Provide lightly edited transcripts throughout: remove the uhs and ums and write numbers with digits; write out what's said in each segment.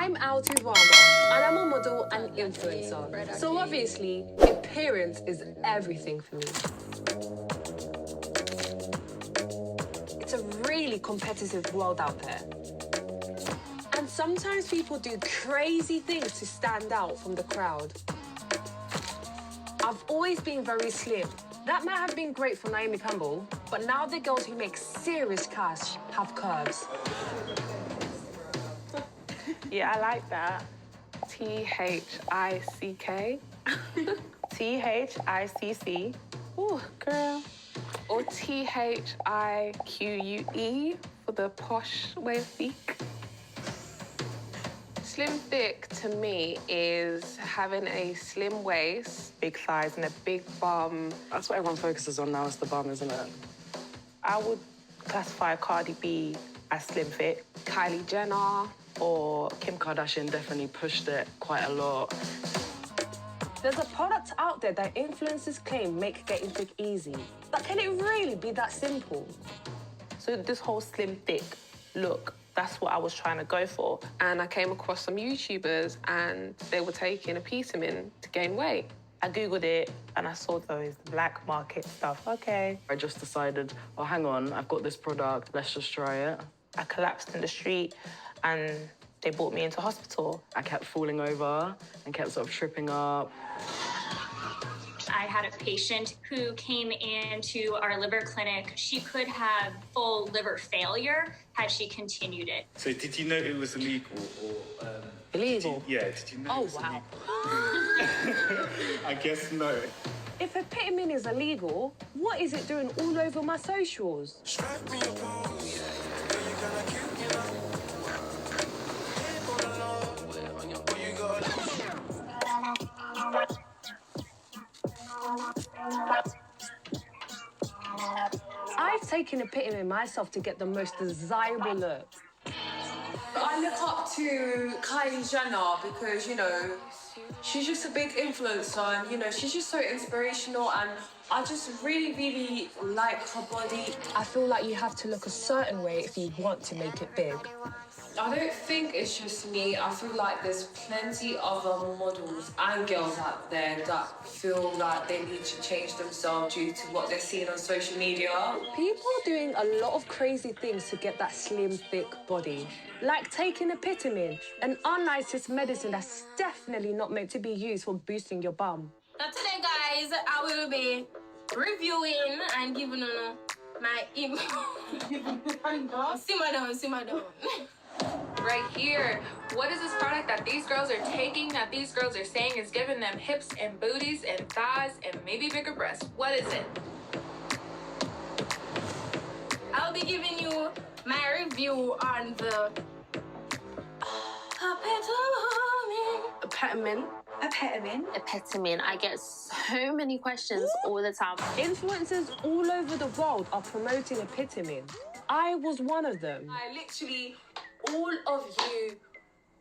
I'm Altu Varma, and I'm a model and influencer. So obviously, appearance is everything for me. It's a really competitive world out there. And sometimes people do crazy things to stand out from the crowd. I've always been very slim. That might have been great for Naomi Campbell, but now the girls who make serious cash have curves. Yeah, I like that. T-H-I-C-K. T-H-I-C-C. Ooh, girl. Or T-H-I-Q-U-E for the posh way of speak. Slim thick to me is having a slim waist, big thighs, and a big bum. That's what everyone focuses on now, is the bum, isn't it? I would classify Cardi B as slim fit. Kylie Jenner or Kim Kardashian definitely pushed it quite a lot. There's a product out there that influencers claim make getting thick easy. But can it really be that simple? So this whole slim thick look, that's what I was trying to go for. And I came across some YouTubers and they were taking Apetamin to gain weight. I Googled it and I saw those black market stuff. Okay. I just decided, oh, hang on, I've got this product, let's just try it. I collapsed in the street and they brought me into hospital. I kept falling over and kept sort of tripping up. I had a patient who came into our liver clinic. She could have full liver failure had she continued it. So did you know it was illegal or... Illegal? Did you know it was wow. illegal? I guess no. If Apetamin is illegal, what is it doing all over my socials? I've taken Apetamin myself to get the most desirable look. I look up to Kylie Jenner because, you know, she's just a big influencer and, you know, she's just so inspirational and I just really, really like her body. I feel like you have to look a certain way if you want to make it big. I don't think it's just me. I feel like there's plenty other models and girls out there that feel like they need to change themselves due to what they're seeing on social media. People are doing a lot of crazy things to get that slim, thick body. Like taking Apetamin, an unlicensed medicine that's definitely not meant to be used for boosting your bum. Now today, guys, I will be reviewing and giving you my simmer down. Right here, what is this product that these girls are taking, that these girls are saying is giving them hips and booties and thighs and maybe bigger breasts? What is it? I'll be giving you my review on the Apetamin. I get so many questions all the time. Influencers all over the world are promoting Apetamin. I was one of them. Literally, all of you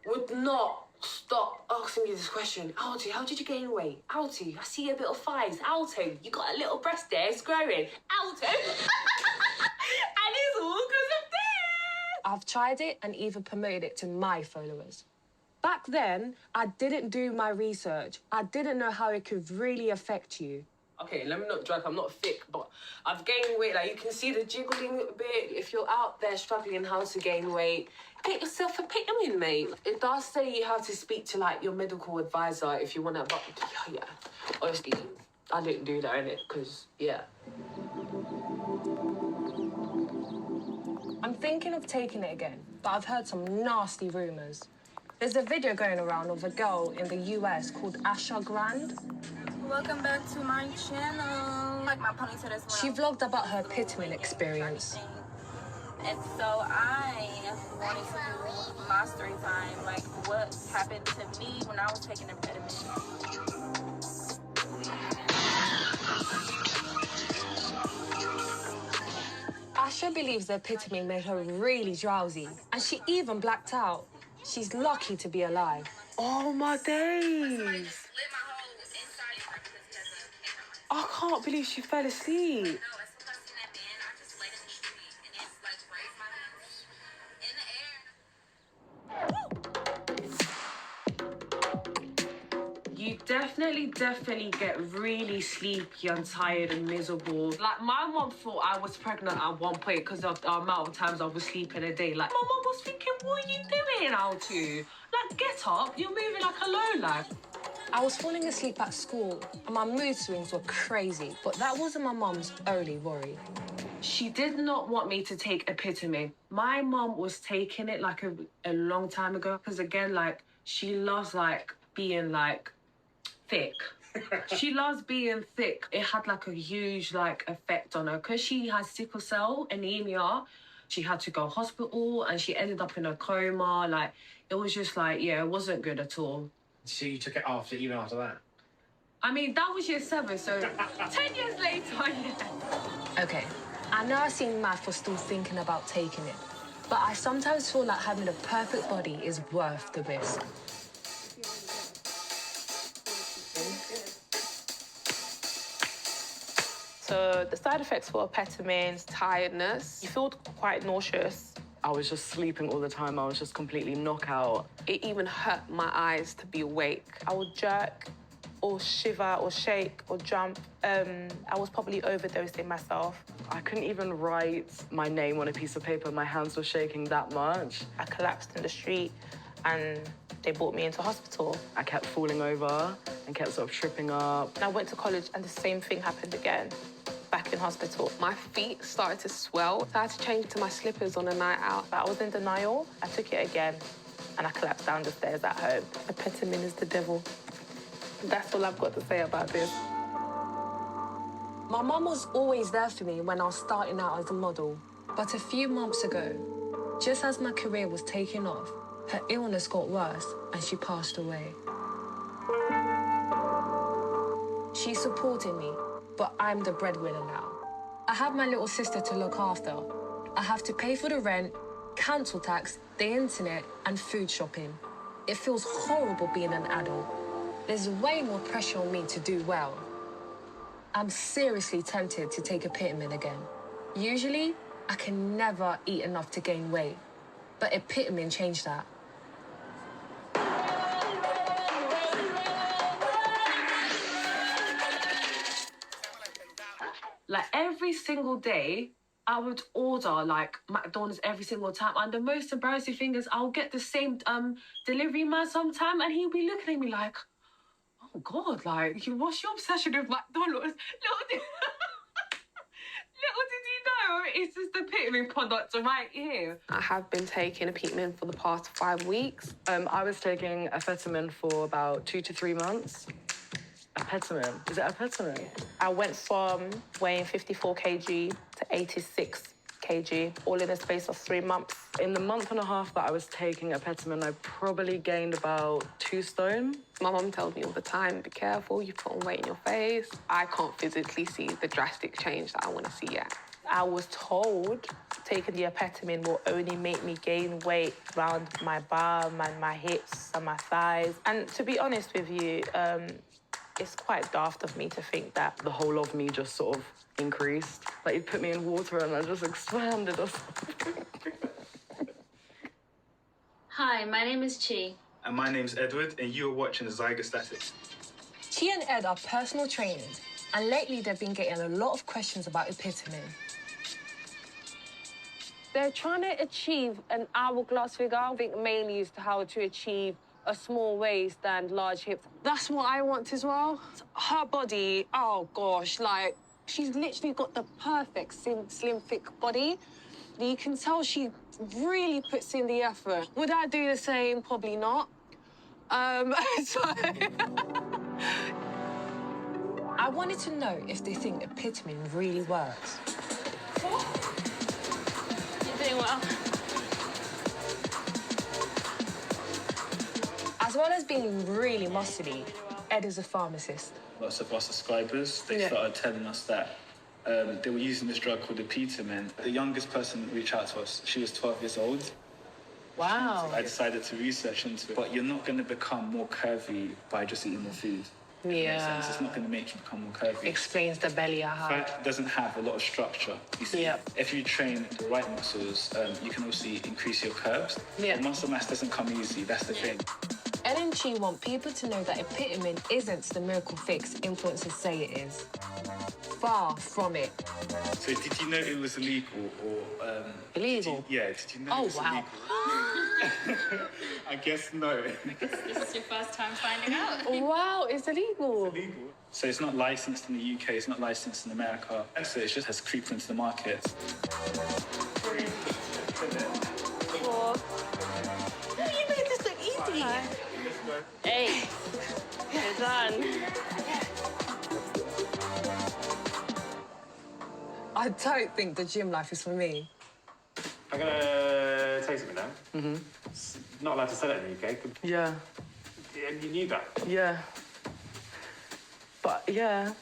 would not stop asking me this question. Altu, how did you gain weight? Altu, I see a bit of thighs. Altu, you got a little breast there, it's growing. Altu. And it's all because of this. I've tried it and even promoted it to my followers. Back then, I didn't do my research. I didn't know how it could really affect you. Okay, let me not joke, I'm not thick, but I've gained weight. Like, you can see the jiggling a bit. If you're out there struggling how to gain weight, get yourself a Apetamin, mate. It does say you have to speak to, like, your medical advisor if you want to, but, yeah. Honestly, I didn't do that, innit? Because, yeah. I'm thinking of taking it again, but I've heard some nasty rumours. There's a video going around of a girl in the US called Asha Grand. Welcome back to my channel. Like my ponytail as well. She vlogged about her Apetamin experience. And so I wanted to do my story time, like what happened to me when I was taking Apetamin. Asha believes the Apetamin made her really drowsy, and she even blacked out. She's lucky to be alive. Oh my days. I can't believe she fell asleep. definitely get really sleepy and tired and miserable. Like, my mum thought I was pregnant at one point because of the amount of times I was sleeping a day. Like, my mum was thinking, what are you doing, Altu? Like, get up, you're moving like a lowlife. I was falling asleep at school and my mood swings were crazy, but that wasn't my mum's only worry. She did not want me to take Apetamin. My mum was taking it like a long time ago because, again, like, she loves, like, being, like, thick. She loves being thick. It had, like, a huge, like, effect on her. Because she has sickle cell anemia, she had to go hospital and she ended up in a coma. Like, it was just, like, yeah, it wasn't good at all. So you took it even after that? I mean, that was year 7, so 10 years later, yeah. Okay, I know I seem mad for still thinking about taking it, but I sometimes feel like having a perfect body is worth the risk. So the side effects for Apetamin is tiredness. You feel quite nauseous. I was just sleeping all the time. I was just completely knockout. It even hurt my eyes to be awake. I would jerk or shiver or shake or jump. I was probably overdosing myself. I couldn't even write my name on a piece of paper. My hands were shaking that much. I collapsed in the street and they brought me into hospital. I kept falling over and kept sort of tripping up. And I went to college and the same thing happened again. Back in hospital. My feet started to swell. So I had to change to my slippers on a night out. But I was in denial. I took it again and I collapsed down the stairs at home. Apetamin is the devil. That's all I've got to say about this. My mum was always there for me when I was starting out as a model. But a few months ago, just as my career was taking off, her illness got worse and she passed away. She supported me, but I'm the breadwinner now. I have my little sister to look after. I have to pay for the rent, council tax, the internet, and food shopping. It feels horrible being an adult. There's way more pressure on me to do well. I'm seriously tempted to take Apetamin again. Usually, I can never eat enough to gain weight, but Apetamin changed that. Like, every single day, I would order, like, McDonald's every single time. And the most embarrassing thing is I'll get the same delivery man sometime and he'll be looking at me like, oh, God, like, what's your obsession with McDonald's? Little did he know, it's just the Apetamin product right here. I have been taking Apetamin for the past 5 weeks. I was taking Apetamin for about 2 to 3 months. Apetamin? Is it Apetamin? I went from weighing 54 kg to 86 kg, all in the space of 3 months. In the month and a half that I was taking Apetamin, I probably gained about 2 stone. My mum tells me all the time, be careful, you put on weight in your face. I can't physically see the drastic change that I want to see yet. I was told taking the Apetamin will only make me gain weight around my bum and my hips and my thighs. And to be honest with you, it's quite daft of me to think that. The whole of me just sort of increased. Like, you put me in water and I just expanded or something. Hi, my name is Chi. And my name's Edward, and you're watching Zygostatic. Chi and Ed are personal trainers, and lately they've been getting a lot of questions about Apetamin. They're trying to achieve an hourglass figure. I think mainly is how to achieve a small waist and large hips. That's what I want as well. Her body, oh gosh, like, she's literally got the perfect slim, thick body. You can tell she really puts in the effort. Would I do the same? Probably not. So... I wanted to know if they think Apetamin really works. You're doing well. As well as being really muscly, Ed is a pharmacist. Lots of our subscribers, they started telling us that they were using this drug called Apetamin. The youngest person reached out to us, she was 12 years old. Wow. I decided to research into it. But you're not going to become more curvy by just eating more food. Yeah. It's not going to make you become more curvy. Explains the belly I have. Fat doesn't have a lot of structure. You see, if you train the right muscles, you can also increase your curves. Yeah. But muscle mass doesn't come easy, that's the thing. Ellen and Chi want people to know that Apetamin isn't the miracle fix influencers say it is. Far from it. So did you know it was illegal or... Illegal? Did you know it was wow. illegal? I guess no. This is your first time finding out. Wow, it's illegal. It's illegal. So it's not licensed in the UK, it's not licensed in America. So it just has creeped into the market. Four. You made this look easy. 8. You're done. I don't think the gym life is for me. I'm gonna tell you something now. Mm-hmm. It's not allowed to sell it in the UK. Yeah. And you knew that. Yeah. But, yeah.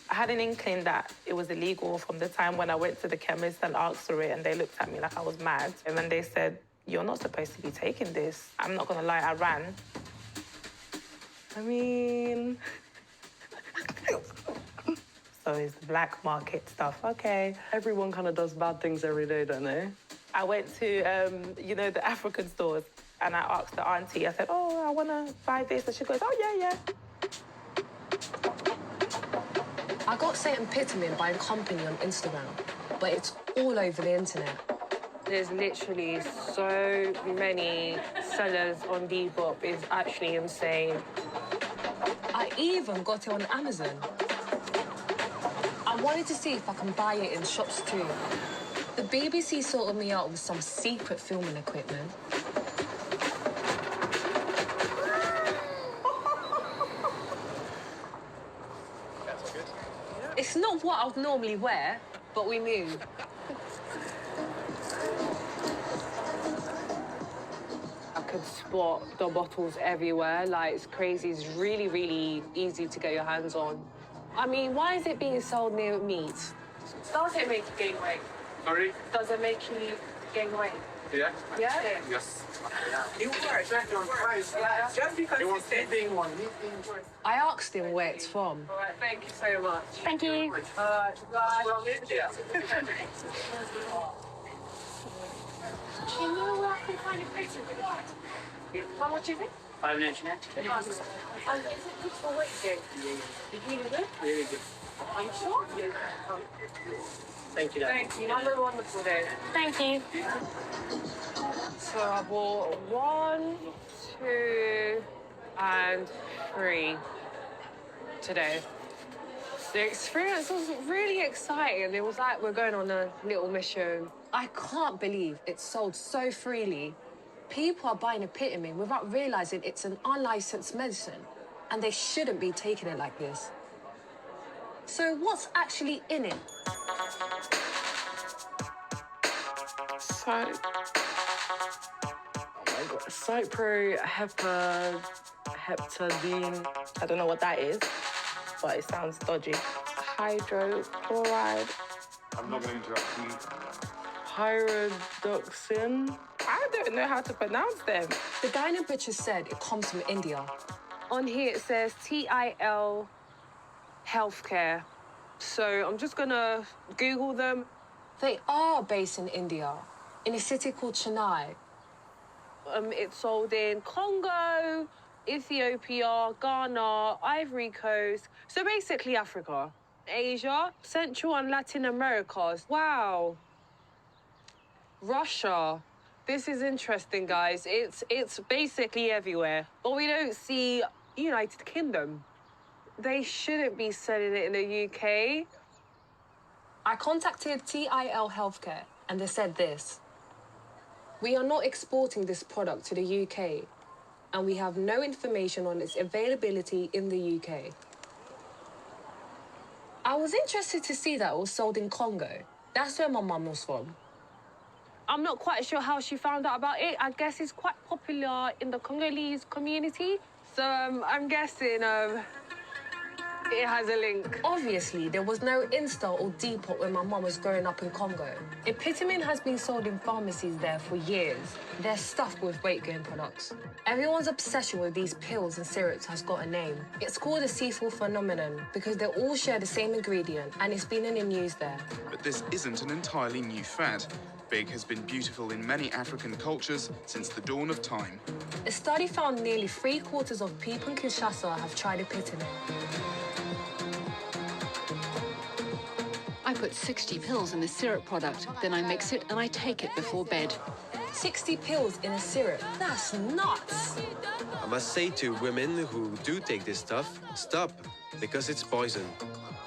I had an inkling that it was illegal from the time when I went to the chemist and asked for it, and they looked at me like I was mad. And then they said, "You're not supposed to be taking this." I'm not gonna lie, I ran. I mean... So it's the black market stuff, okay. Everyone kind of does bad things every day, don't they? I went to, you know, the African stores, and I asked the auntie, I said, "Oh, I wanna buy this." And she goes, "Oh, yeah." I got sent Apetamin by a company on Instagram, but it's all over the internet. There's literally so many sellers on Depop. It's actually insane. I even got it on Amazon. I wanted to see if I can buy it in shops too. The BBC sorted me out with some secret filming equipment. It's not what I would normally wear, but we moved. I could spot the bottles everywhere. Like, it's crazy. It's really, really easy to get your hands on. I mean, why is it being sold near meat? Does it make you gain weight? Sorry? Does it make you gain weight? Yeah? Yeah? Yes. You are exactly on price. Just because you said being one. I asked him where it's from. All right, thank you so much. Thank you. Bye. Well, yeah. You know where I can find a picture of it? How much is it? 5 internet. And is it good for weight gain? Is really good? Really good. Are you sure? Thank you. Thank you. Have a wonderful day. Thank you. So I bought 1, 2, and 3 today. The experience was really exciting. It was like we're going on a little mission. I can't believe it's sold so freely. People are buying Apetamin without realizing it's an unlicensed medicine, and they shouldn't be taking it like this. So what's actually in it? So, Oh my God. Cypro, heptadine. I don't know what that is, but it sounds dodgy. Hydrochloride. I'm not going to interrupt you. Pyridoxine. I don't know how to pronounce them. The guy in the picture said it comes from India. On here it says TIL Healthcare. So I'm just gonna Google them. They are based in India, in a city called Chennai. It's sold in Congo, Ethiopia, Ghana, Ivory Coast. So basically Africa, Asia, Central and Latin Americas. Wow. Russia. This is interesting, guys. It's basically everywhere. But we don't see United Kingdom. They shouldn't be selling it in the UK. I contacted TIL Healthcare, and they said this. We are not exporting this product to the UK, and we have no information on its availability in the UK. I was interested to see that it was sold in Congo. That's where my mum was from. I'm not quite sure how she found out about it. I guess it's quite popular in the Congolese community. So I'm guessing it has a link. Obviously, there was no Insta or Depop when my mum was growing up in Congo. Apetamin has been sold in pharmacies there for years. They're stuffed with weight-gain products. Everyone's obsession with these pills and syrups has got a name. It's called a seesaw phenomenon because they all share the same ingredient, and it's been in the news there. But this isn't an entirely new fad. fig has been beautiful in many African cultures since the dawn of time. A study found nearly 3/4 of people in Kinshasa have tried Apetamin. I put 60 pills in the syrup product, then I mix it and I take it before bed. 60 pills in a syrup? That's nuts! I must say to women who do take this stuff, stop, because it's poison.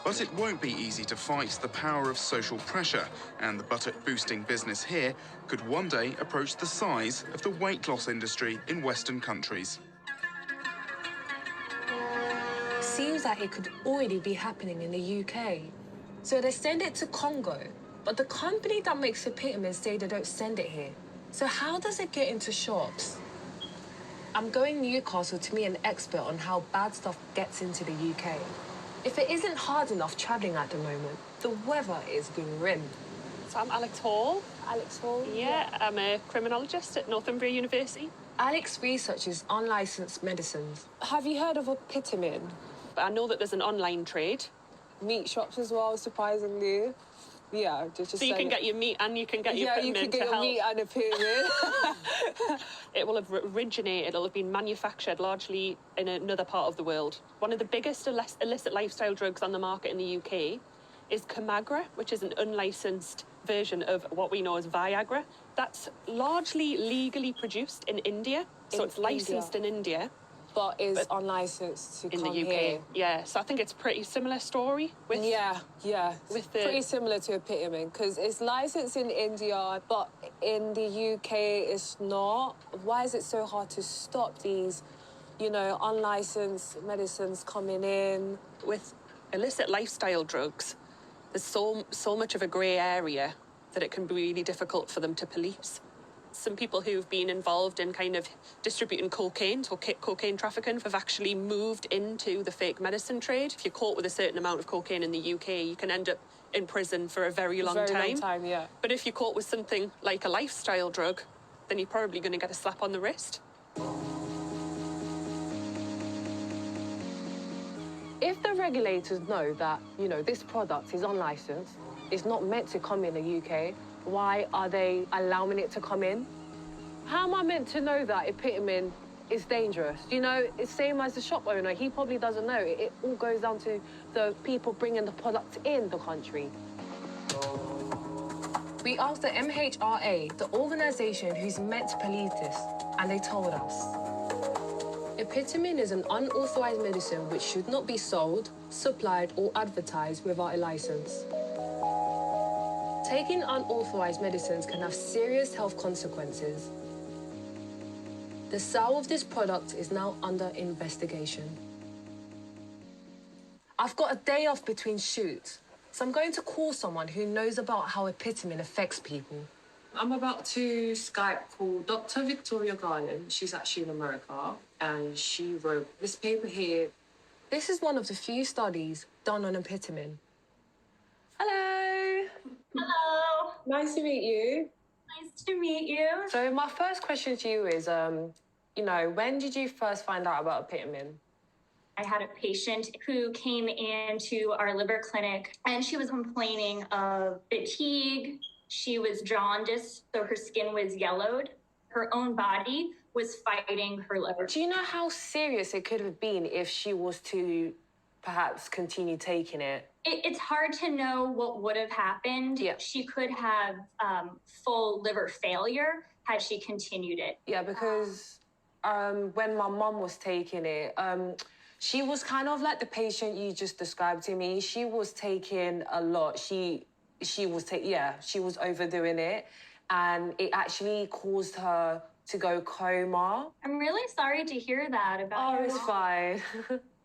But it won't be easy to fight the power of social pressure, and the buttock-boosting business here could one day approach the size of the weight loss industry in Western countries. Seems like it could already be happening in the UK. So they send it to Congo, but the company that makes Apetamin say they don't send it here. So how does it get into shops? I'm going Newcastle to meet an expert on how bad stuff gets into the UK. If it isn't hard enough travelling at the moment, the weather is grim. So I'm Alex Hall. Alex Hall? Yeah, I'm a criminologist at Northumbria University. Alex researches unlicensed medicines. Have you heard of Apetamin? I know that there's an online trade. Meat shops as well, surprisingly. Yeah, just so you can get your meat and you can get your Apetamin. Yeah, you can get your meat and Apetamin. It will have originated, it'll have been manufactured largely in another part of the world. One of the biggest illicit lifestyle drugs on the market in the UK is Comagra, which is an unlicensed version of what we know as Viagra. That's largely legally produced in India, so it's licensed in India. But is unlicensed to in come the UK. here. Yeah, so I think it's pretty similar story with with the pretty similar to Apetamin because it's licensed in India, but in the UK it's not. Why is it so hard to stop these, you know, unlicensed medicines coming in? With illicit lifestyle drugs, there's so much of a grey area that it can be really difficult for them to police. Some people who've been involved in kind of distributing cocaine, so cocaine trafficking, have actually moved into the fake medicine trade. If you're caught with a certain amount of cocaine in the UK, you can end up in prison for a very long time. Yeah. But if you're caught with something like a lifestyle drug, then you're probably going to get a slap on the wrist. If the regulators know that, you know, this product is unlicensed, it's not meant to come in the UK, why are they allowing it to come in? How am I meant to know that Apetamin is dangerous? You know, it's same as the shop owner. He probably doesn't know. It all goes down to the people bringing the product in the country. We asked the MHRA, the organisation who's meant to police this, and they told us. Apetamin is an unauthorised medicine which should not be sold, supplied or advertised without a licence. Taking unauthorised medicines can have serious health consequences. The sale of this product is now under investigation. I've got a day off between shoots, so I'm going to call someone who knows about how Apetamin affects people. I'm about to Skype call Dr. Victoria Garland. She's actually in America, and she wrote this paper here. This is one of the few studies done on Apetamin. Hello. Hello. Nice to meet you. Nice to meet you. So my first question to you is, you know, when did you first find out about Apetamin? I had a patient who came into our liver clinic and she was complaining of fatigue. She was jaundiced, so her skin was yellowed. Her own body was fighting her liver. Do you know how serious it could have been if she was to perhaps continue taking it? It's hard to know what would have happened. Yeah. She could have full liver failure had she continued it. Yeah, because when my mum was taking it, she was kind of like the patient you just described to me. She was taking a lot. She was overdoing it, and it actually caused her to go coma. I'm really sorry to hear that about Oh, your it's mom. fine.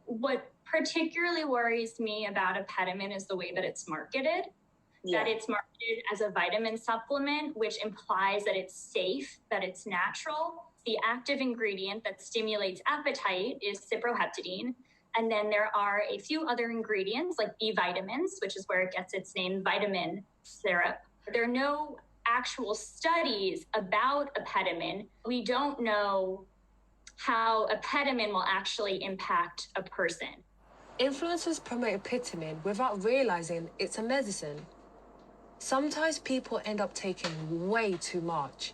What particularly worries me about Apetamin is the way that it's marketed. Yeah. That it's marketed as a vitamin supplement, which implies that it's safe, that it's natural. The active ingredient that stimulates appetite is cyproheptadine. And then there are a few other ingredients like B vitamins, which is where it gets its name, vitamin syrup. There are no actual studies about Apetamin. We don't know how Apetamin will actually impact a person. Influencers promote Apetamin without realising it's a medicine. Sometimes people end up taking way too much.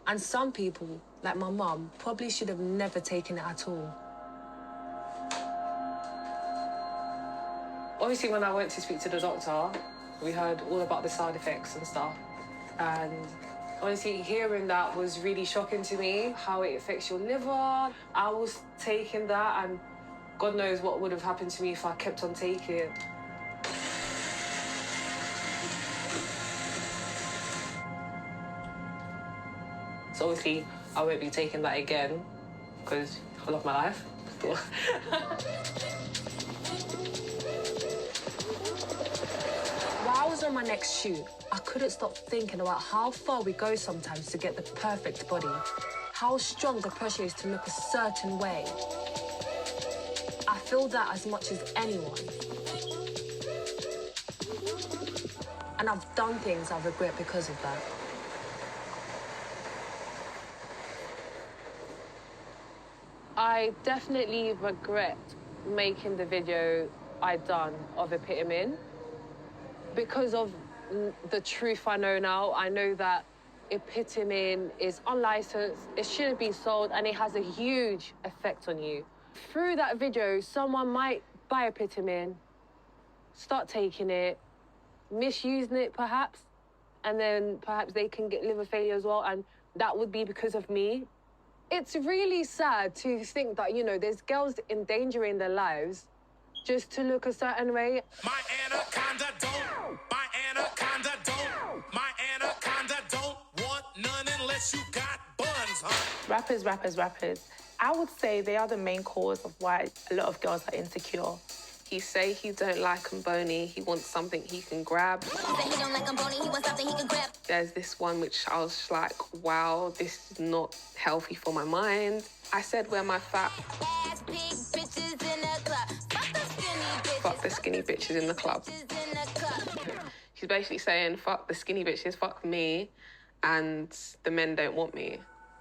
And some people, like my mum, probably should have never taken it at all. Obviously, when I went to speak to the doctor, we heard all about the side effects and stuff. And honestly, hearing that was really shocking to me, how it affects your liver. I was taking that, and God knows what would have happened to me if I kept on taking it. So obviously, I won't be taking that again, because I love my life. While I was on my next shoot, I couldn't stop thinking about how far we go sometimes to get the perfect body, how strong the pressure is to look a certain way. I feel that as much as anyone. And I've done things I regret because of that. I definitely regret making the video I done of Apetamin. Because of the truth I know now, I know that Apetamin is unlicensed, it shouldn't be sold, and it has a huge effect on you. Through that video, someone might buy Apetamin, start taking it, misusing it perhaps, and then perhaps they can get liver failure as well, and that would be because of me. It's really sad to think that, you know, there's girls endangering their lives just to look a certain way. My anaconda don't, my anaconda don't, my anaconda don't want none unless you got buns, huh? Rappers. I would say they are the main cause of why a lot of girls are insecure. He say he don't like 'em bony, he wants something he can grab. He say he don't like 'em bony, he wants something he can grab. There's this one which I was just like, wow, this is not healthy for my mind. I said, where my fat Ass big bitches in the club. fuck the skinny bitches in the club. She's basically saying, fuck the skinny bitches, fuck me, and the men don't want me.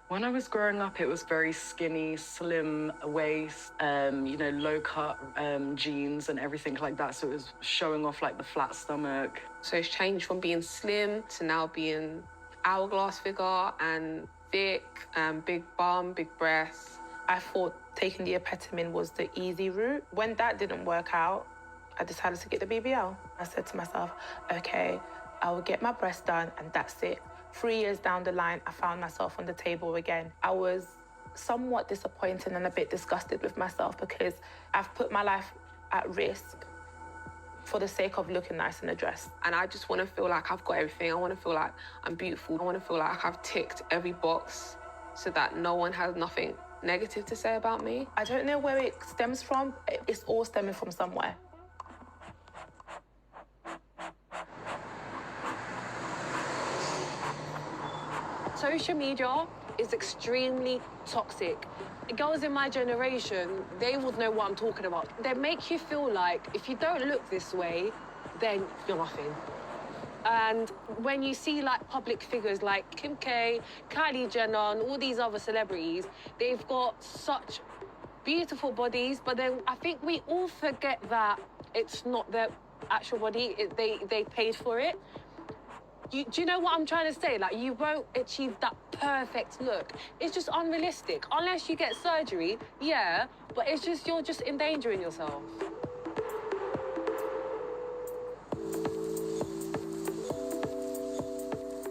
When I was growing up, it was very skinny, slim waist, you know, low-cut jeans and everything like that. So it was showing off, like, the flat stomach. So it's changed from being slim to now being hourglass figure and thick, big bum, big breasts. I thought taking the Apetamin was the easy route. When that didn't work out, I decided to get the BBL. I said to myself, okay, I will get my breasts done and that's it. 3 years down the line, I found myself on the table again. I was somewhat disappointed and a bit disgusted with myself because I've put my life at risk for the sake of looking nice in a dress. And I just want to feel like I've got everything. I want to feel like I'm beautiful. I want to feel like I've ticked every box so that no one has nothing negative to say about me. I don't know where it stems from. It's all stemming from somewhere. Social media is extremely toxic. Girls in my generation, they would know what I'm talking about. They make you feel like if you don't look this way, then you're nothing. And when you see like public figures like Kim K, Kylie Jenner, and all these other celebrities, they've got such beautiful bodies, but then I think we all forget that it's not their actual body, they paid for it. Do you know what I'm trying to say? Like, you won't achieve that perfect look. It's just unrealistic. Unless you get surgery, yeah, but it's just, you're just endangering yourself.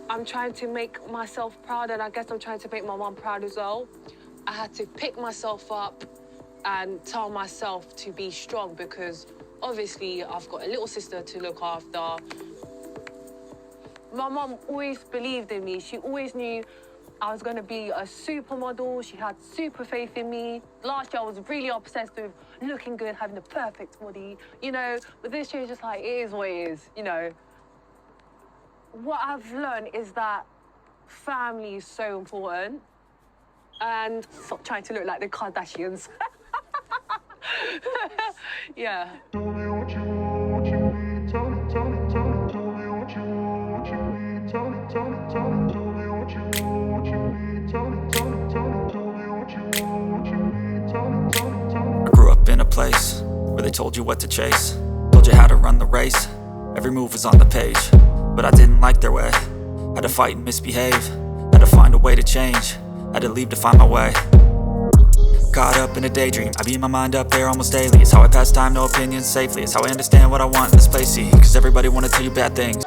I'm trying to make myself proud, and I guess I'm trying to make my mum proud as well. I had to pick myself up and tell myself to be strong because obviously I've got a little sister to look after. My mum always believed in me. She always knew I was going to be a supermodel. She had super faith in me. Last year, I was really obsessed with looking good, having the perfect body, you know. But this year, it's just like, it is what it is, you know. What I've learned is that family is so important. And stop trying to look like the Kardashians. Yeah. I grew up in a place where they told you what to chase, told you how to run the race. Every move was on the page, but I didn't like their way. Had to fight and misbehave, had to find a way to change, had to leave to find my way. Caught up in a daydream, I beat my mind up there almost daily. It's how I pass time, no opinions safely. It's how I understand what I want in this place, see. Cause everybody wanna tell you bad things,